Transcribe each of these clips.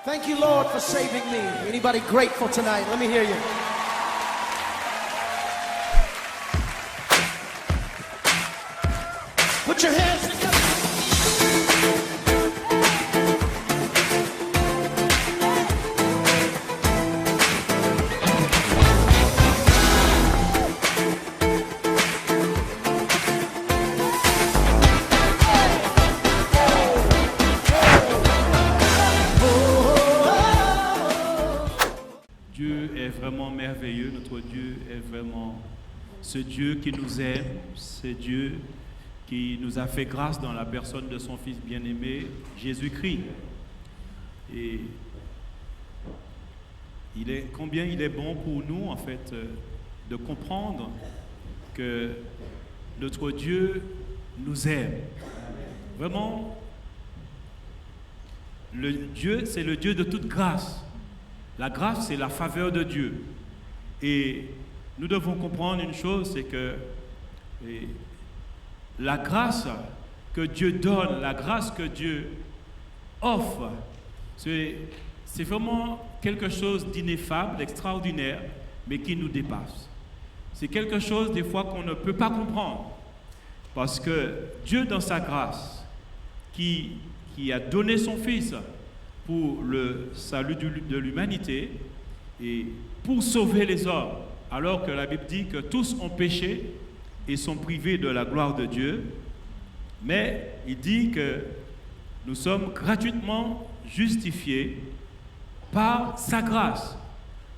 Thank you, Lord, for saving me. Anybody grateful tonight? Let me hear you. Put your hands together. Dieu est vraiment merveilleux, notre Dieu est vraiment ce Dieu qui nous aime, ce Dieu qui nous a fait grâce dans la personne de son Fils bien-aimé, Jésus-Christ. Et combien il est bon pour nous, en fait, de comprendre que notre Dieu nous aime. Vraiment, le Dieu, c'est le Dieu de toute grâce. La grâce, c'est la faveur de Dieu. Et nous devons comprendre une chose, c'est que la grâce que Dieu donne, la grâce que Dieu offre, c'est vraiment quelque chose d'ineffable, d'extraordinaire, mais qui nous dépasse. C'est quelque chose, des fois, qu'on ne peut pas comprendre. Parce que Dieu, dans sa grâce, qui a donné son Fils pour le salut de l'humanité et pour sauver les hommes, alors que la Bible dit que tous ont péché et sont privés de la gloire de Dieu, mais il dit que nous sommes gratuitement justifiés par sa grâce,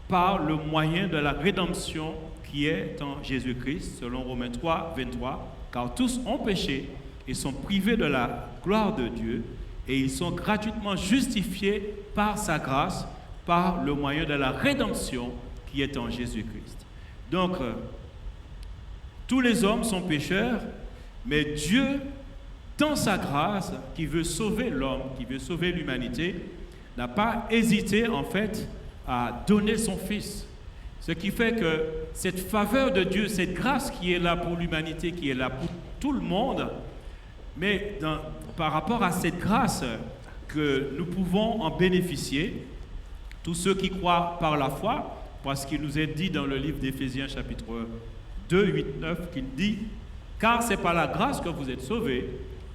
par le moyen de la rédemption qui est en Jésus-Christ, selon Romains 3, 23, car tous ont péché et sont privés de la gloire de Dieu, et ils sont gratuitement justifiés par sa grâce, par le moyen de la rédemption qui est en Jésus-Christ. Donc, tous les hommes sont pécheurs, mais Dieu, dans sa grâce, qui veut sauver l'homme, qui veut sauver l'humanité, n'a pas hésité, en fait, à donner son Fils. Ce qui fait que cette faveur de Dieu, cette grâce qui est là pour l'humanité, qui est là pour tout le monde, mais par rapport à cette grâce que nous pouvons en bénéficier, tous ceux qui croient par la foi, parce qu'il nous est dit dans le livre d'Éphésiens chapitre 2, 8, 9, qu'il dit « Car c'est par la grâce que vous êtes sauvés,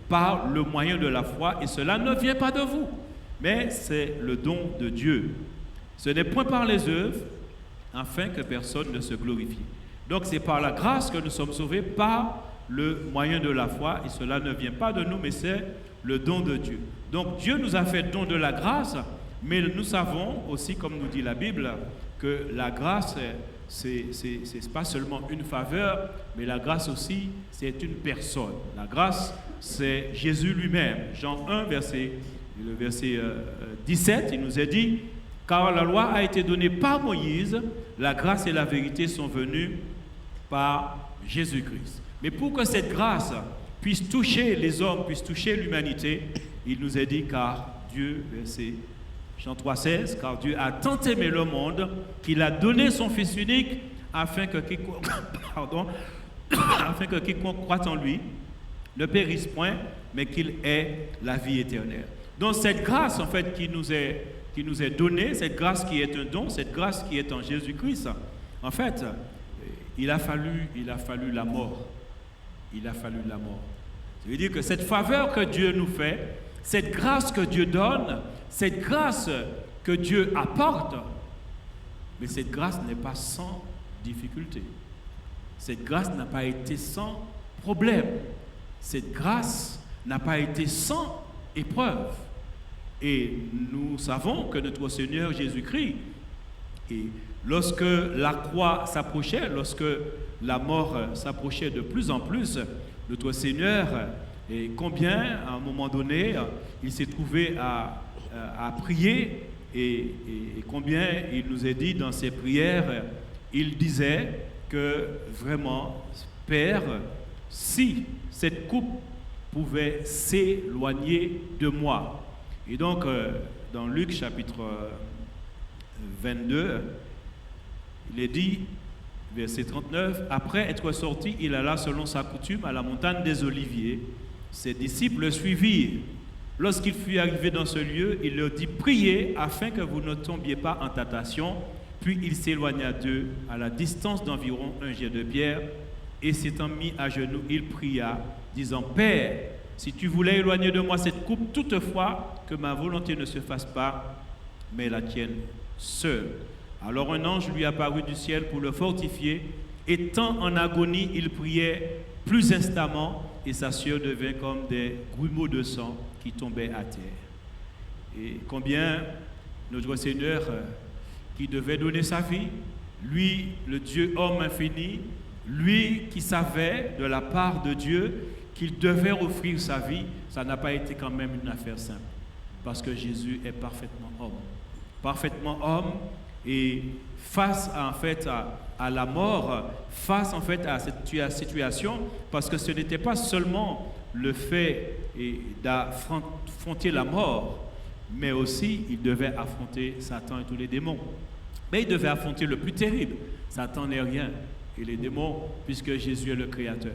par le moyen de la foi, et cela ne vient pas de vous, mais c'est le don de Dieu. Ce n'est point par les œuvres, afin que personne ne se glorifie. » Donc c'est par la grâce que nous sommes sauvés, par le moyen de la foi, et cela ne vient pas de nous, mais c'est le don de Dieu. Donc Dieu nous a fait don de la grâce, mais nous savons aussi, comme nous dit la Bible, que la grâce, c'est pas seulement une faveur, mais la grâce aussi, c'est une personne. La grâce, c'est Jésus lui-même. Jean 1, verset 17, il nous est dit « Car la loi a été donnée par Moïse, la grâce et la vérité sont venues par Jésus-Christ. » Mais pour que cette grâce puisse toucher les hommes, puisse toucher l'humanité, il nous est dit, car Dieu, verset Jean 3,16, car Dieu a tant aimé le monde qu'il a donné son Fils unique afin que quiconque croit en lui ne périsse point, mais qu'il ait la vie éternelle. Donc cette grâce, en fait, qui nous est donnée, cette grâce qui est un don, cette grâce qui est en Jésus-Christ, en fait, il a fallu la mort. Il a fallu la mort. Ça veut dire que cette faveur que Dieu nous fait, cette grâce que Dieu donne, cette grâce que Dieu apporte, mais cette grâce n'est pas sans difficulté. Cette grâce n'a pas été sans problème. Cette grâce n'a pas été sans épreuve. Et nous savons que notre Seigneur Jésus-Christ, et lorsque la croix s'approchait, lorsque la mort s'approchait de plus en plus, notre Seigneur, et combien, à un moment donné, il s'est trouvé à prier, et combien il nous a dit dans ses prières, il disait que vraiment, Père, si cette coupe pouvait s'éloigner de moi. Et donc, dans Luc chapitre 22, il est dit, verset 39, « Après être sorti, il alla selon sa coutume à la montagne des Oliviers. Ses disciples le suivirent. Lorsqu'il fut arrivé dans ce lieu, il leur dit, priez afin que vous ne tombiez pas en tentation. Puis il s'éloigna d'eux à la distance d'environ un jet de pierre, et s'étant mis à genoux, il pria, disant, Père, si tu voulais éloigner de moi cette coupe, toutefois que ma volonté ne se fasse pas, mais la tienne seule. Alors un ange lui apparut du ciel pour le fortifier, et tant en agonie, il priait plus instamment, et sa sueur devint comme des grumeaux de sang qui tombaient à terre. Et combien notre Seigneur, qui devait donner sa vie, lui, le Dieu homme infini, lui qui savait de la part de Dieu qu'il devait offrir sa vie, ça n'a pas été quand même une affaire simple, parce que Jésus est parfaitement homme, et face à la mort, face en fait à cette situation, parce que ce n'était pas seulement le fait d'affronter la mort, mais aussi il devait affronter Satan et tous les démons. Mais il devait affronter le plus terrible. Satan n'est rien, et les démons, puisque Jésus est le créateur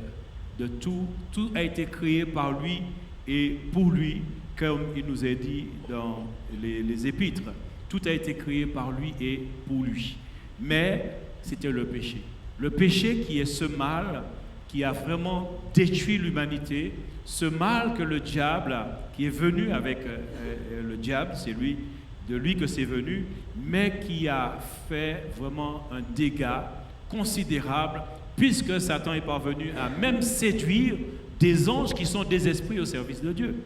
de tout. Tout a été créé par lui et pour lui, comme il nous est dit dans les épîtres. Tout a été créé par lui et pour lui. Mais c'était le péché. Le péché qui est ce mal qui a vraiment détruit l'humanité, ce mal que le diable, qui est venu avec le diable, c'est de lui que c'est venu, mais qui a fait vraiment un dégât considérable, puisque Satan est parvenu à même séduire des anges qui sont des esprits au service de Dieu.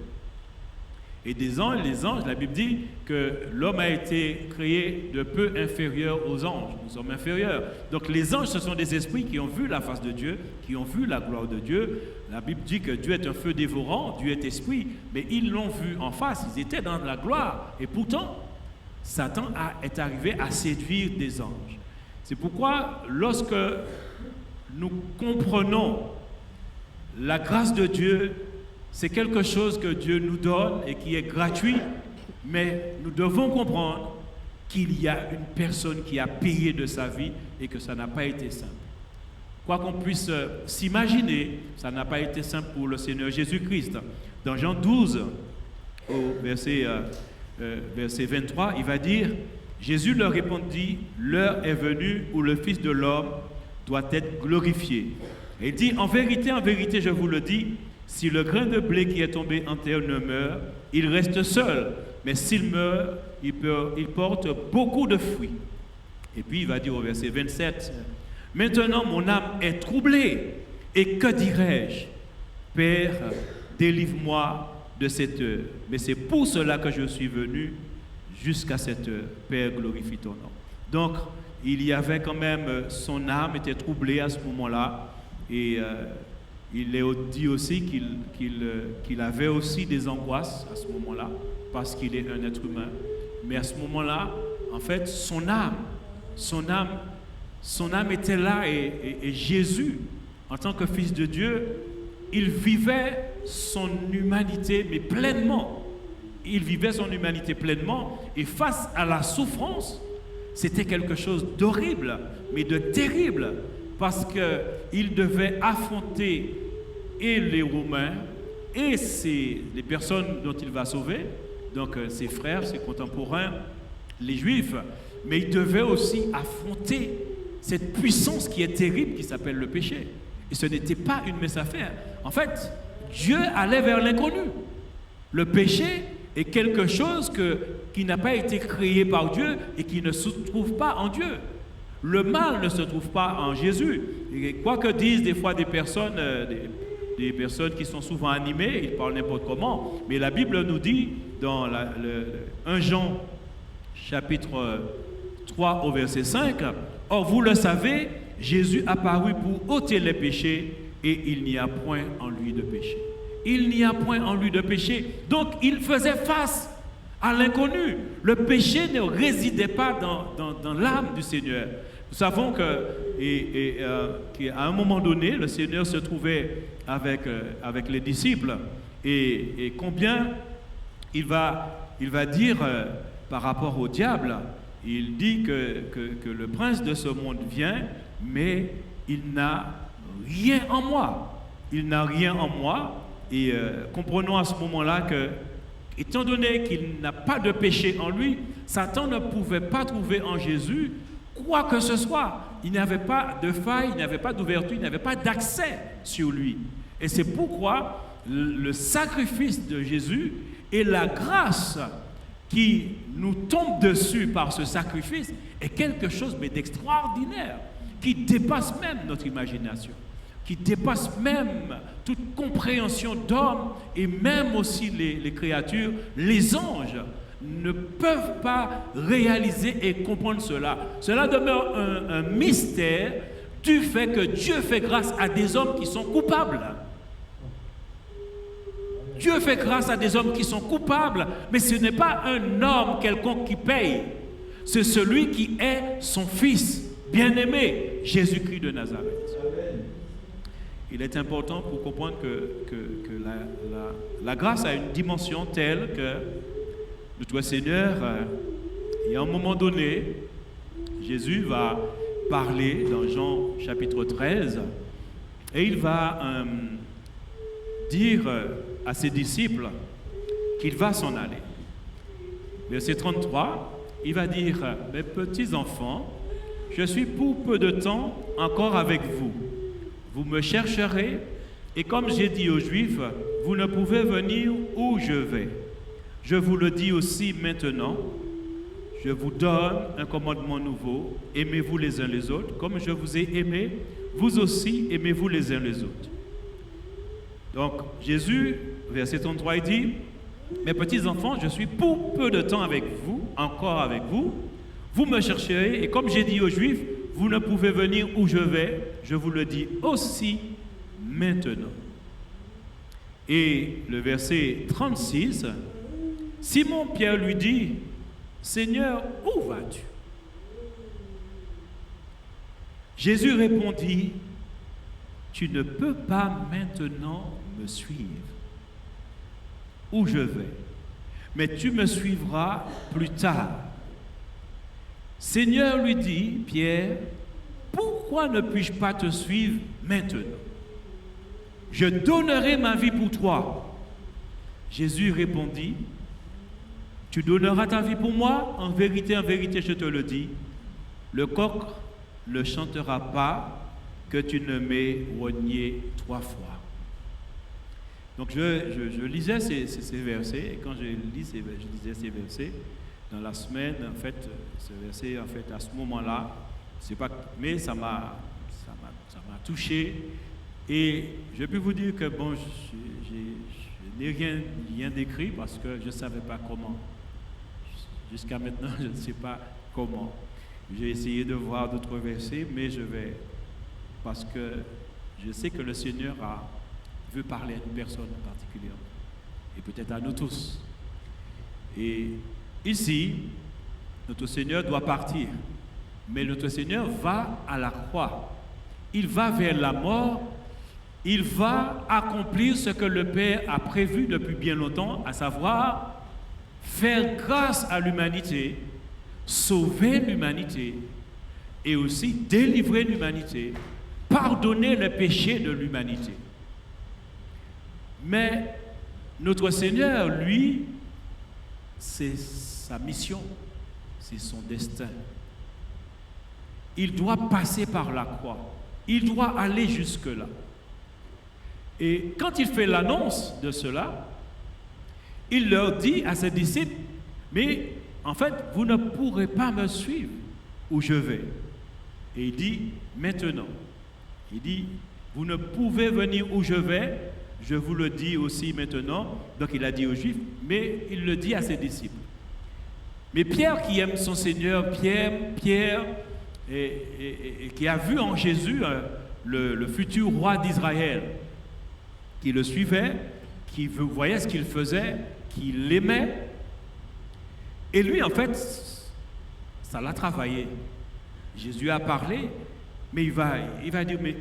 Et les anges, la Bible dit que l'homme a été créé de peu inférieur aux anges. Nous sommes inférieurs. Donc les anges, ce sont des esprits qui ont vu la face de Dieu, qui ont vu la gloire de Dieu. La Bible dit que Dieu est un feu dévorant, Dieu est esprit, mais ils l'ont vu en face, ils étaient dans la gloire. Et pourtant, Satan est arrivé à séduire des anges. C'est pourquoi, lorsque nous comprenons la grâce de Dieu, c'est quelque chose que Dieu nous donne et qui est gratuit, mais nous devons comprendre qu'il y a une personne qui a payé de sa vie et que ça n'a pas été simple. Quoi qu'on puisse s'imaginer, ça n'a pas été simple pour le Seigneur Jésus-Christ. Dans Jean 12, au verset 23, il va dire, Jésus leur répondit, l'heure est venue où le Fils de l'homme doit être glorifié. Et il dit, en vérité, je vous le dis, si le grain de blé qui est tombé en terre ne meurt, il reste seul. Mais s'il meurt, il porte beaucoup de fruits. Et puis il va dire au verset 27, maintenant mon âme est troublée. Et que dirais-je? Père, délivre-moi de cette heure. Mais c'est pour cela que je suis venu jusqu'à cette heure. Père, glorifie ton nom. Donc, il y avait quand même, son âme était troublée à ce moment-là. Et il est dit aussi qu'il avait aussi des angoisses à ce moment-là, parce qu'il est un être humain. Mais à ce moment-là, en fait, son âme était là, et Jésus, en tant que Fils de Dieu, il vivait son humanité, mais pleinement. Il vivait son humanité pleinement, et face à la souffrance, c'était quelque chose d'horrible, mais de terrible, parce qu'il devait affronter et les Romains et les personnes dont il va sauver, donc ses frères, ses contemporains, les Juifs, mais il devait aussi affronter cette puissance qui est terrible, qui s'appelle le péché. Et ce n'était pas une mince affaire. En fait, Dieu allait vers l'inconnu. Le péché est quelque chose qui n'a pas été créé par Dieu et qui ne se trouve pas en Dieu. Le mal ne se trouve pas en Jésus. Et quoi que disent des fois des personnes qui sont souvent animées, ils parlent n'importe comment, mais la Bible nous dit dans 1 Jean chapitre 3 au verset 5, « Or vous le savez, Jésus apparut pour ôter les péchés et il n'y a point en lui de péché. » Il n'y a point en lui de péché. Donc il faisait face à l'inconnu. Le péché ne résidait pas dans l'âme du Seigneur. Nous savons qu'à un moment donné, le Seigneur se trouvait avec les disciples, et combien il va dire par rapport au diable. Il dit que le prince de ce monde vient, mais il n'a rien en moi. Il n'a rien en moi. Et comprenons à ce moment-là étant donné qu'il n'a pas de péché en lui, Satan ne pouvait pas trouver en Jésus quoi que ce soit. Il n'avait pas de faille, il n'avait pas d'ouverture, il n'avait pas d'accès sur lui. Et c'est pourquoi le sacrifice de Jésus et la grâce qui nous tombe dessus par ce sacrifice est quelque chose mais d'extraordinaire, qui dépasse même notre imagination, qui dépasse même toute compréhension d'homme et même aussi les créatures, les anges ne peuvent pas réaliser et comprendre cela. Cela demeure un mystère du fait que Dieu fait grâce à des hommes qui sont coupables. Dieu fait grâce à des hommes qui sont coupables, mais ce n'est pas un homme quelconque qui paye. C'est celui qui est son Fils bien-aimé, Jésus-Christ de Nazareth. Il est important pour comprendre que la grâce a une dimension telle que notre Seigneur, et à un moment donné, Jésus va parler dans Jean chapitre 13 et il va dire à ses disciples qu'il va s'en aller. Verset 33, il va dire: mes petits enfants, je suis pour peu de temps encore avec vous. Vous me chercherez et comme j'ai dit aux Juifs, vous ne pouvez venir où je vais. Je vous le dis aussi maintenant, je vous donne un commandement nouveau, aimez-vous les uns les autres, comme je vous ai aimé, vous aussi aimez-vous les uns les autres. Donc Jésus, verset 33, il dit: mes petits enfants, je suis pour peu de temps avec vous, encore avec vous, vous me chercherez, et comme j'ai dit aux Juifs, vous ne pouvez venir où je vais, je vous le dis aussi maintenant. Et le verset 36, Simon-Pierre lui dit: Seigneur, où vas-tu? Jésus répondit: tu ne peux pas maintenant me suivre où je vais, mais tu me suivras plus tard. Seigneur, lui dit Pierre, pourquoi ne puis-je pas te suivre maintenant? Je donnerai ma vie pour toi. Jésus répondit: tu donneras ta vie pour moi? En vérité, je te le dis, le coq ne chantera pas que tu ne m'aies renié 3 fois. Donc je lisais ces versets, et quand je lisais ces versets dans la semaine, en fait, ce verset, en fait, à ce moment-là, c'est pas, mais ça m'a touché, et je peux vous dire que bon, je n'ai rien décrit parce que je ne savais pas comment. Jusqu'à maintenant, je ne sais pas comment. J'ai essayé de voir d'autres versets, mais je vais, parce que je sais que le Seigneur veut parler à une personne particulière, et peut-être à nous tous. Et ici, notre Seigneur doit partir, mais notre Seigneur va à la croix. Il va vers la mort, il va accomplir ce que le Père a prévu depuis bien longtemps, à savoir faire grâce à l'humanité, sauver l'humanité et aussi délivrer l'humanité, pardonner les péchés de l'humanité. Mais notre Seigneur, lui, c'est sa mission, c'est son destin. Il doit passer par la croix, il doit aller jusque-là. Et quand il fait l'annonce de cela, il leur dit à ses disciples: mais en fait, vous ne pourrez pas me suivre où je vais. Et il dit: maintenant. Il dit: vous ne pouvez venir où je vais, je vous le dis aussi maintenant. Donc il a dit aux Juifs, mais il le dit à ses disciples. Mais Pierre, qui aime son Seigneur, Pierre et qui a vu en Jésus le futur roi d'Israël, qui le suivait, qui voyait ce qu'il faisait, qui l'aimait. Et lui, en fait, ça l'a travaillé. Jésus a parlé, mais il va dire, mais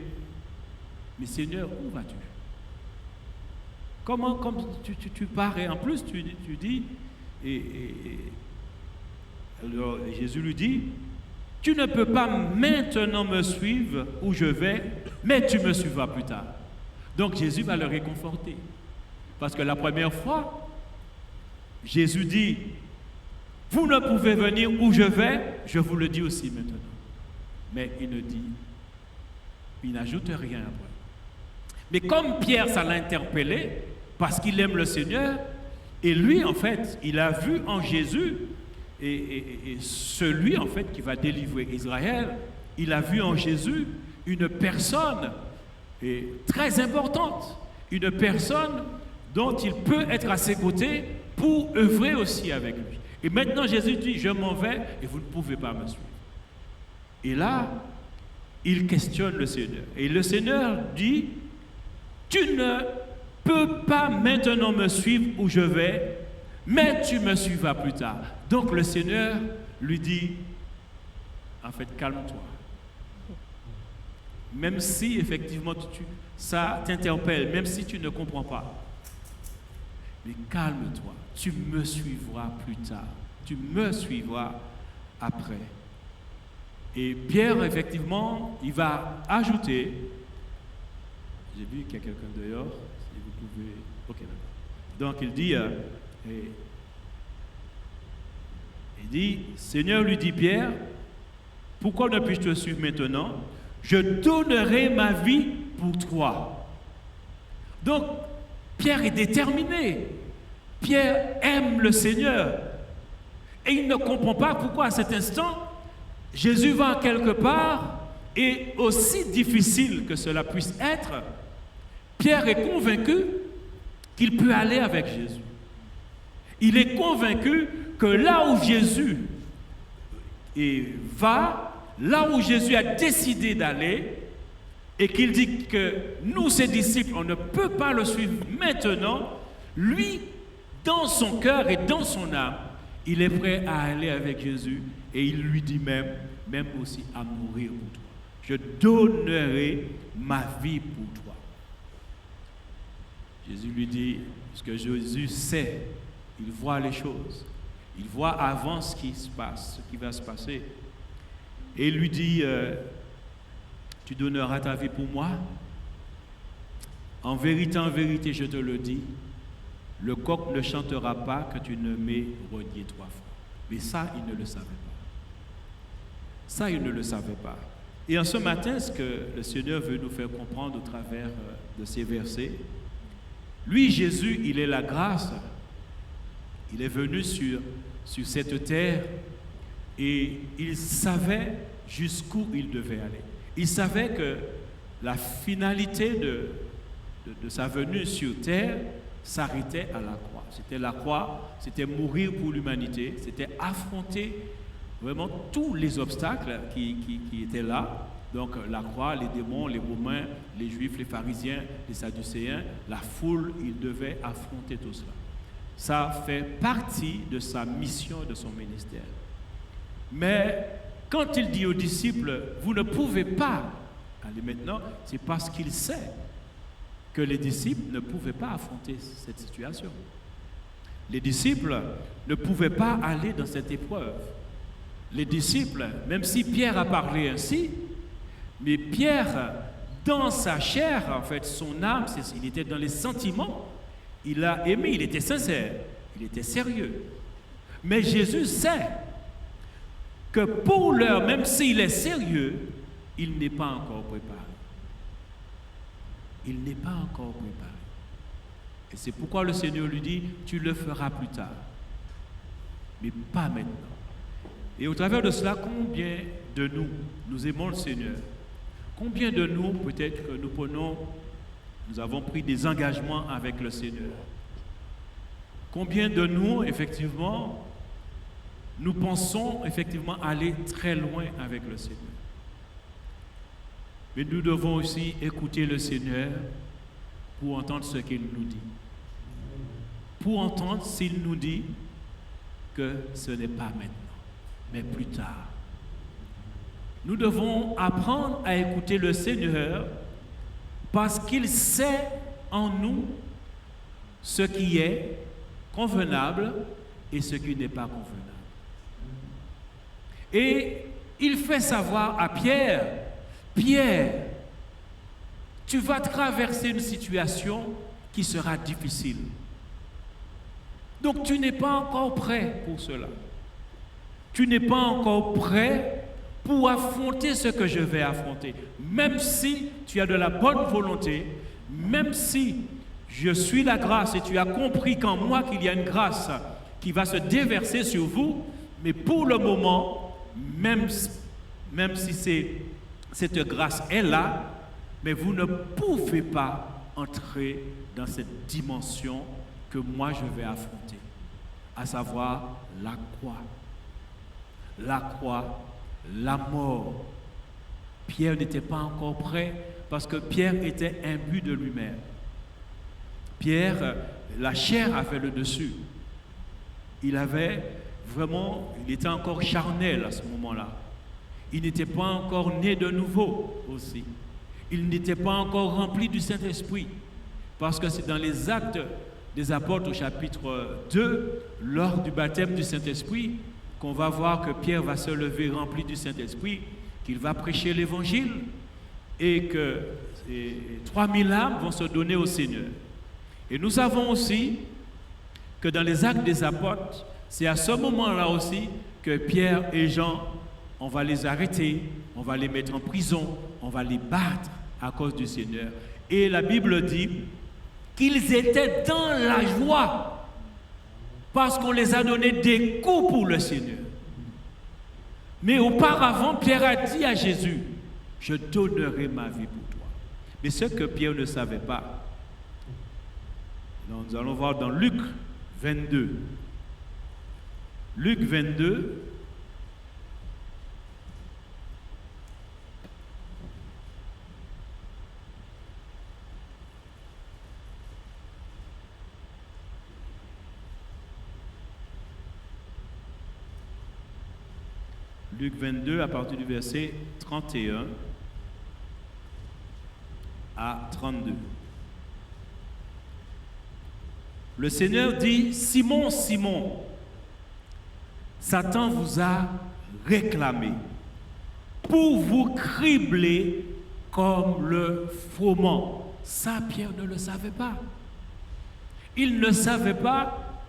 Seigneur, où vas-tu? Comment tu pars? Et en plus, tu dis, alors Jésus lui dit: tu ne peux pas maintenant me suivre où je vais, mais tu me suivras plus tard. Donc Jésus va le réconforter. Parce que la première fois, Jésus dit, vous ne pouvez venir où je vais, je vous le dis aussi maintenant. Mais il n'ajoute rien après. Mais comme Pierre, ça l'a interpellé, parce qu'il aime le Seigneur, et lui, en fait, il a vu en Jésus, et celui, en fait, qui va délivrer Israël, il a vu en Jésus une personne très importante, une personne dont il peut être à ses côtés pour œuvrer aussi avec lui. Et maintenant, Jésus dit, je m'en vais et vous ne pouvez pas me suivre. Et là, il questionne le Seigneur. Et le Seigneur dit, tu ne peux pas maintenant me suivre où je vais, mais tu me suivras plus tard. Donc le Seigneur lui dit, en fait, calme-toi. Même si effectivement ça t'interpelle, même si tu ne comprends pas. Mais calme-toi, tu me suivras plus tard. Tu me suivras après. Et Pierre, effectivement, il va ajouter, j'ai vu qu'il y a quelqu'un dehors, si vous pouvez... Ok, d'accord. Donc il dit, Seigneur, lui dit Pierre, pourquoi ne puis-je te suivre maintenant? Je donnerai ma vie pour toi. Donc, Pierre est déterminé. Pierre aime le Seigneur. Et il ne comprend pas pourquoi à cet instant, Jésus va quelque part, et aussi difficile que cela puisse être, Pierre est convaincu qu'il peut aller avec Jésus. Il est convaincu que là où Jésus va, là où Jésus a décidé d'aller, et qu'il dit que nous, ses disciples, on ne peut pas le suivre maintenant, lui, dans son cœur et dans son âme, il est prêt à aller avec Jésus, et il lui dit même aussi à mourir pour toi. Je donnerai ma vie pour toi. Jésus lui dit, parce que Jésus sait, il voit les choses, il voit avant ce qui se passe, ce qui va se passer. Et il lui dit, tu donneras ta vie pour moi? En vérité, je te le dis, le coq ne chantera pas que tu ne m'aies renié 3 fois. Mais ça, il ne le savait pas. Ça, il ne le savait pas. Et en ce matin, ce que le Seigneur veut nous faire comprendre au travers de ces versets, lui, Jésus, il est la grâce. Il est venu sur cette terre et il savait jusqu'où il devait aller. Il savait que la finalité de sa venue sur terre s'arrêtait à la croix. C'était la croix, c'était mourir pour l'humanité, c'était affronter vraiment tous les obstacles qui étaient là. Donc la croix, les démons, les Romains, les Juifs, les pharisiens, les Sadducéens, la foule, il devait affronter tout cela. Ça fait partie de sa mission, de son ministère. Mais quand il dit aux disciples, vous ne pouvez pas aller maintenant, c'est parce qu'il sait que les disciples ne pouvaient pas affronter cette situation. Les disciples ne pouvaient pas aller dans cette épreuve. Les disciples, même si Pierre a parlé ainsi, mais Pierre, dans sa chair, en fait, son âme, il était dans les sentiments, il a aimé, il était sincère, il était sérieux. Mais Jésus sait que pour l'heure, même s'il est sérieux, il n'est pas encore préparé. Il n'est pas encore préparé. Et c'est pourquoi le Seigneur lui dit, tu le feras plus tard, mais pas maintenant. Et au travers de cela, combien de nous aimons le Seigneur? Combien de nous, peut-être que nous avons pris des engagements avec le Seigneur? Combien de nous, effectivement, nous pensons effectivement aller très loin avec le Seigneur? Mais nous devons aussi écouter le Seigneur pour entendre ce qu'il nous dit. Pour entendre s'il nous dit que ce n'est pas maintenant, mais plus tard. Nous devons apprendre à écouter le Seigneur parce qu'il sait en nous ce qui est convenable et ce qui n'est pas convenable. Et il fait savoir à Pierre, Pierre, tu vas traverser une situation qui sera difficile. Donc tu n'es pas encore prêt pour cela. Tu n'es pas encore prêt pour affronter ce que je vais affronter. Même si tu as de la bonne volonté, même si je suis la grâce et tu as compris qu'en moi qu'il y a une grâce qui va se déverser sur vous, mais pour le moment, même si cette grâce est là, mais vous ne pouvez pas entrer dans cette dimension que moi je vais affronter, à savoir la croix. La croix, la mort. Pierre n'était pas encore prêt parce que Pierre était imbu de lui-même. Pierre, la chair avait le dessus. Il était encore charnel à ce moment-là. Il n'était pas encore né de nouveau aussi. Il n'était pas encore rempli du Saint-Esprit. Parce que c'est dans les Actes des Apôtres au chapitre 2, lors du baptême du Saint-Esprit, qu'on va voir que Pierre va se lever rempli du Saint-Esprit, qu'il va prêcher l'Évangile et que 3000 âmes vont se donner au Seigneur. Et nous savons aussi que dans les Actes des Apôtres, c'est à ce moment-là aussi que Pierre et Jean, on va les arrêter, on va les mettre en prison, on va les battre à cause du Seigneur. Et la Bible dit qu'ils étaient dans la joie parce qu'on les a donné des coups pour le Seigneur. Mais auparavant, Pierre a dit à Jésus, je donnerai ma vie pour toi. Mais ce que Pierre ne savait pas, nous allons voir dans Luc 22. Luc 22. Luc 22, à partir du verset 31 à 32. Le Seigneur dit, Simon, Simon, Satan vous a réclamé pour vous cribler comme le froment. Ça, Pierre ne le savait pas. Il ne savait pas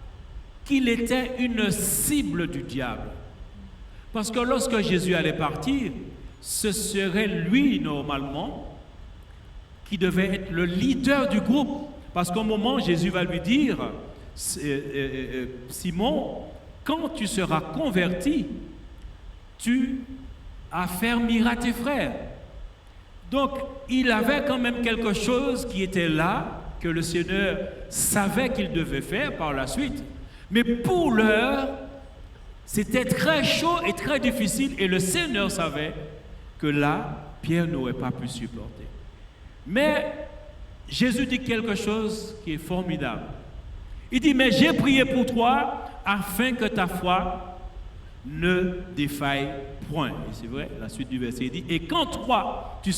qu'il était une cible du diable. Parce que lorsque Jésus allait partir, ce serait lui, normalement, qui devait être le leader du groupe. Parce qu'au moment, Jésus va lui dire, Simon, quand tu seras converti, tu affermiras tes frères. Donc, il avait quand même quelque chose qui était là, que le Seigneur savait qu'il devait faire par la suite. Mais pour l'heure, c'était très chaud et très difficile, et le Seigneur savait que là, Pierre n'aurait pas pu supporter. Mais Jésus dit quelque chose qui est formidable. Il dit, mais j'ai prié pour toi afin que ta foi ne défaille point. Et c'est vrai, la suite du verset dit, et quand quand tu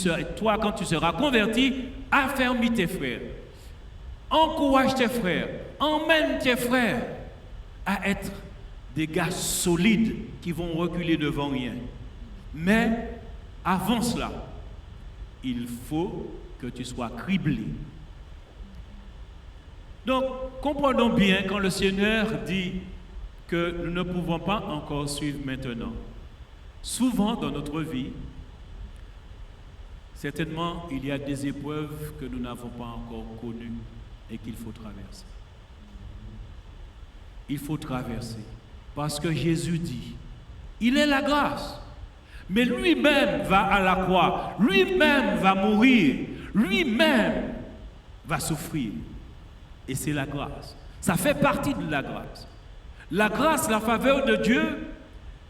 seras converti, affermis tes frères. Encourage tes frères. Emmène tes frères à être des gars solides qui vont reculer devant rien. Mais avant cela, il faut que tu sois criblé. Donc, comprenons bien quand le Seigneur dit que nous ne pouvons pas encore suivre maintenant. Souvent dans notre vie, certainement, il y a des épreuves que nous n'avons pas encore connues et qu'il faut traverser. Il faut traverser. Parce que Jésus dit, il est la grâce. Mais lui-même va à la croix, lui-même va mourir, lui-même va souffrir. Et c'est la grâce. Ça fait partie de la grâce. La grâce, la faveur de Dieu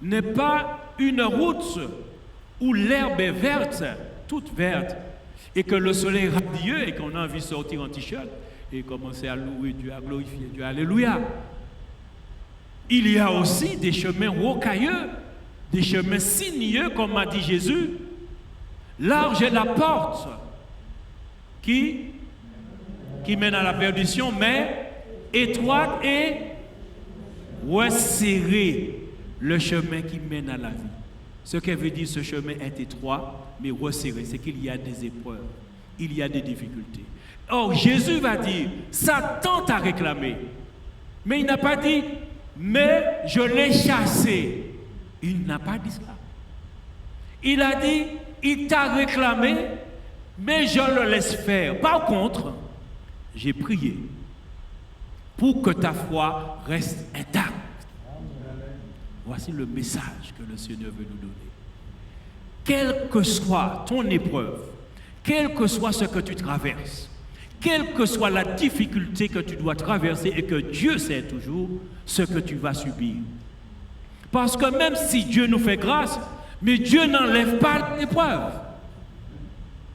n'est pas une route où l'herbe est verte, toute verte, et que le soleil est radieux et qu'on a envie de sortir en t-shirt et commencer à louer Dieu, à glorifier Dieu. Alléluia. Il y a aussi des chemins rocailleux, des chemins sinueux, comme a dit Jésus. Large est la porte qui mène à la perdition, mais étroite et resserrée le chemin qui mène à la vie. Ce qu'elle veut dire, ce chemin est étroit, mais resserré, c'est qu'il y a des épreuves, il y a des difficultés. Or, Jésus va dire, Satan t'a réclamé. Mais il n'a pas dit, mais je l'ai chassé. Il n'a pas dit cela. Il a dit, il t'a réclamé, mais je le laisse faire. Par contre, j'ai prié pour que ta foi reste intacte. Voici le message que le Seigneur veut nous donner. Quelle que soit ton épreuve, quel que soit ce que tu traverses, quelle que soit la difficulté que tu dois traverser et que Dieu sait toujours ce que tu vas subir. Parce que même si Dieu nous fait grâce, mais Dieu n'enlève pas l'épreuve.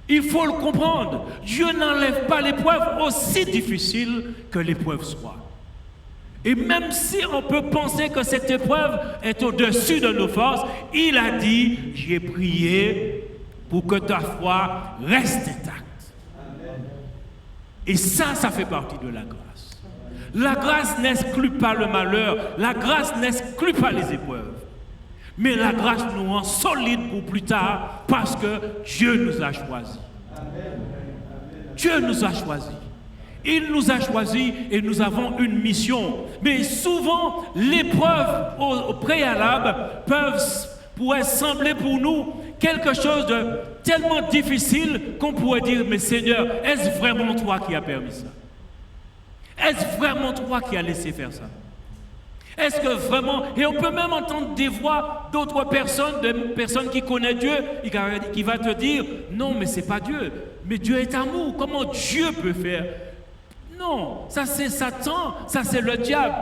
Il faut le comprendre. Dieu n'enlève pas l'épreuve aussi difficile que l'épreuve soit. Et même si on peut penser que cette épreuve est au-dessus de nos forces, il a dit, j'ai prié pour que ta foi reste intacte. Et ça fait partie de la grâce. La grâce n'exclut pas le malheur, la grâce n'exclut pas les épreuves. Mais la grâce nous rend solides pour plus tard parce que Dieu nous a choisis. Dieu nous a choisis. Il nous a choisis et nous avons une mission. Mais souvent, l'épreuve au préalable pourrait sembler pour nous quelque chose de tellement difficile qu'on pourrait dire, mais Seigneur, est-ce vraiment toi qui as permis ça? Est-ce vraiment toi qui as laissé faire ça? Est-ce que vraiment, et on peut même entendre des voix d'autres personnes, de personnes qui connaissent Dieu, qui va te dire, non, mais c'est pas Dieu, mais Dieu est amour, comment Dieu peut faire? Non, ça c'est Satan, ça c'est le diable.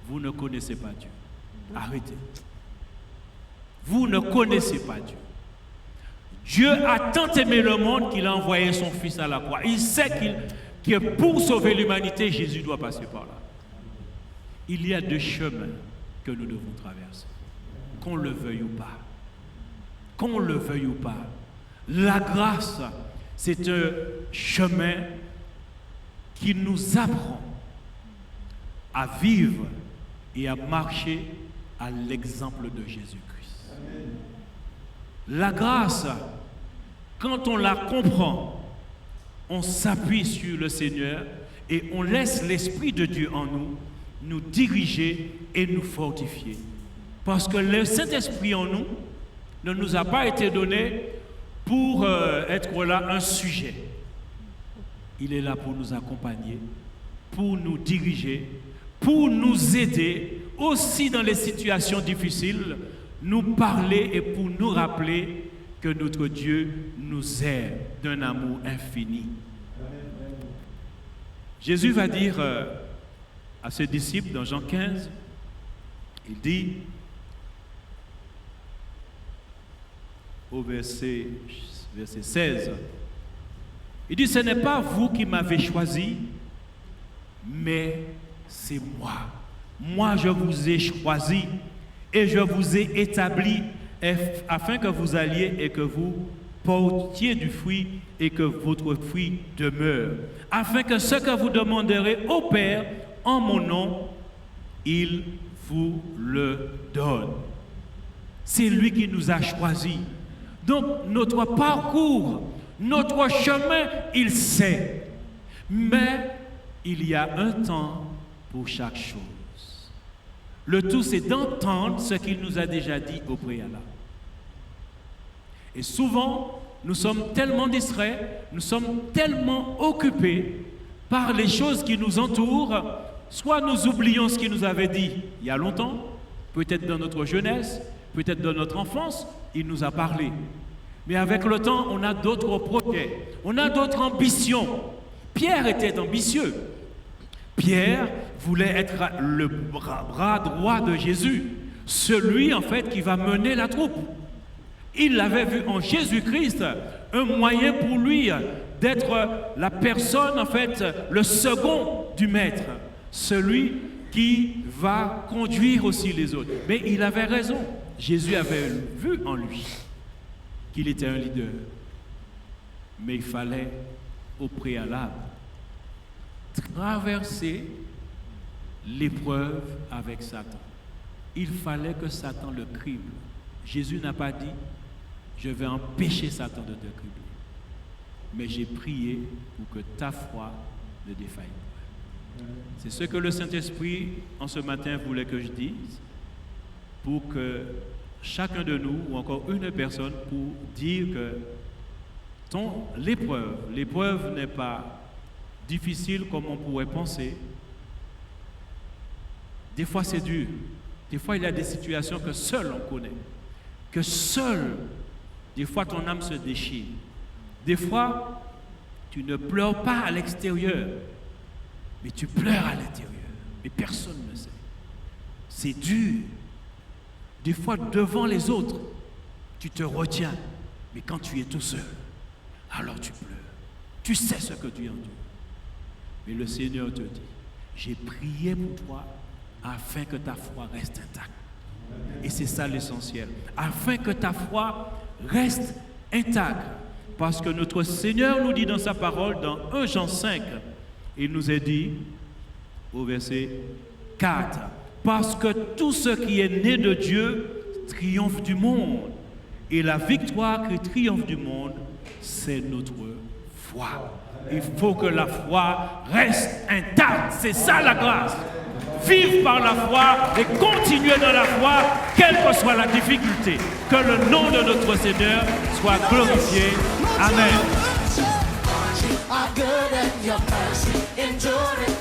Vous ne connaissez pas Dieu. Arrêtez. Vous ne connaissez pas Dieu. Dieu a tant aimé le monde qu'il a envoyé son Fils à la croix. Il sait que pour sauver l'humanité, Jésus doit passer par là. Il y a deux chemins que nous devons traverser, qu'on le veuille ou pas. Qu'on le veuille ou pas. La grâce, c'est un chemin qui nous apprend à vivre et à marcher à l'exemple de Jésus-Christ. La grâce, quand on la comprend, on s'appuie sur le Seigneur et on laisse l'Esprit de Dieu en nous diriger et nous fortifier. Parce que le Saint-Esprit en nous ne nous a pas été donné pour être là un sujet. Il est là pour nous accompagner, pour nous diriger, pour nous aider, aussi dans les situations difficiles, nous parler et pour nous rappeler que notre Dieu nous aime d'un amour infini. Jésus va dire à ses disciples dans Jean 15, il dit au verset 16, il dit, ce n'est pas vous qui m'avez choisi, mais c'est moi. Moi, je vous ai choisi et je vous ai établi afin que vous alliez et que vous portiez du fruit et que votre fruit demeure. Afin que ce que vous demanderez au Père en mon nom, il vous le donne. C'est lui qui nous a choisis. Donc, notre parcours, notre chemin, il sait. Mais il y a un temps pour chaque chose. Le tout, c'est d'entendre ce qu'il nous a déjà dit au préalable. Et souvent, nous sommes tellement distraits, nous sommes tellement occupés par les choses qui nous entourent, soit nous oublions ce qu'il nous avait dit il y a longtemps, peut-être dans notre jeunesse, peut-être dans notre enfance, il nous a parlé. Mais avec le temps, on a d'autres projets, on a d'autres ambitions. Pierre était ambitieux. Pierre voulait être le bras droit de Jésus, celui en fait qui va mener la troupe. Il avait vu en Jésus-Christ un moyen pour lui d'être la personne, en fait, le second du maître, celui qui va conduire aussi les autres. Mais il avait raison. Jésus avait vu en lui qu'il était un leader. Mais il fallait, au préalable, traverser l'épreuve avec Satan. Il fallait que Satan le crible. Jésus n'a pas dit, je vais empêcher Satan de te cribler. Mais j'ai prié pour que ta foi ne défaille pas. C'est ce que le Saint-Esprit, en ce matin, voulait que je dise, pour que chacun de nous, ou encore une personne, pour dire que l'épreuve n'est pas difficile comme on pourrait penser. Des fois, c'est dur. Des fois, il y a des situations que seul on connaît. Que seul, des fois, ton âme se déchire. Des fois, tu ne pleures pas à l'extérieur, mais tu pleures à l'intérieur. Mais personne ne sait. C'est dur. Des fois, devant les autres, tu te retiens. Mais quand tu es tout seul, alors tu pleures. Tu sais ce que tu endures. Mais le Seigneur te dit, j'ai prié pour toi afin que ta foi reste intacte. Et c'est ça l'essentiel. Afin que ta foi reste intacte. Parce que notre Seigneur nous dit dans sa parole, dans 1 Jean 5, il nous est dit, au verset 4, parce que tout ce qui est né de Dieu triomphe du monde. Et la victoire qui triomphe du monde, c'est notre foi. Il faut que la foi reste intacte. C'est ça la grâce. Vivre par la foi et continuer dans la foi, quelle que soit la difficulté. Que le nom de notre Seigneur soit glorifié. Amen. Are good and your mercy enduring